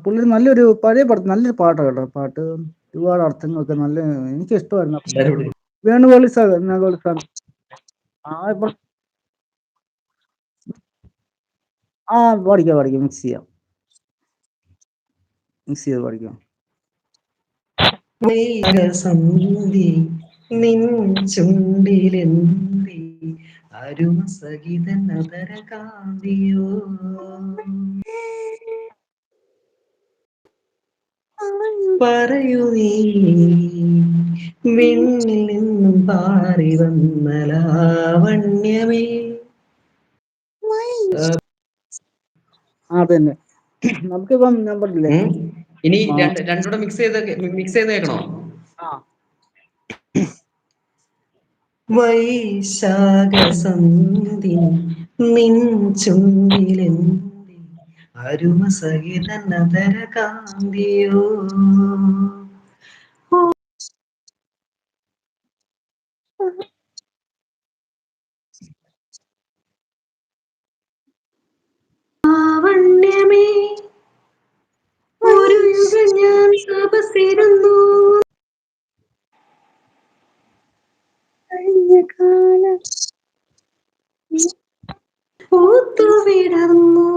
പുള്ളി നല്ലൊരു പഴയ പടം, നല്ലൊരു പാട്ടാണ് കേട്ടോ. പാട്ട് ഒരുപാട് അർത്ഥങ്ങളൊക്കെ നല്ല, എനിക്ക് ഇഷ്ടമായിരുന്നു. Venugopal sir, Venugopal sir. ആ ഇപ്പൊ ആ പഠിക്കാം പഠിക്കാം, മിക്സ് ചെയ്യാം, മിക്സ് ചെയ്ത് പഠിക്കാം. സന്ധി നിൻ ചുണ്ടിലെന്തി അരുമസഹിതൻ അതര കാന്തിയോ പറയൂ നീ വിണ്ണിൽ നിന്നും പാറി വന്ന ലാവണ്യമേ. അതന്നെ. നമുക്കിപ്പം ഞാൻ പറഞ്ഞില്ലേ, ഇനി രണ്ടൂടെ മിക്സ് ചെയ്ത് കേൾക്കണോ? വൈശാഖസന്ധി നിൻ ചുണ്ടിലെന്തി അരുമസഹിതൻ അതര കാന്തിയോ ലാവണ്യമേ. ഒരു യുഗം ഞാൻ തപസ്സിരുന്നു പൂത്തുവിടർന്നു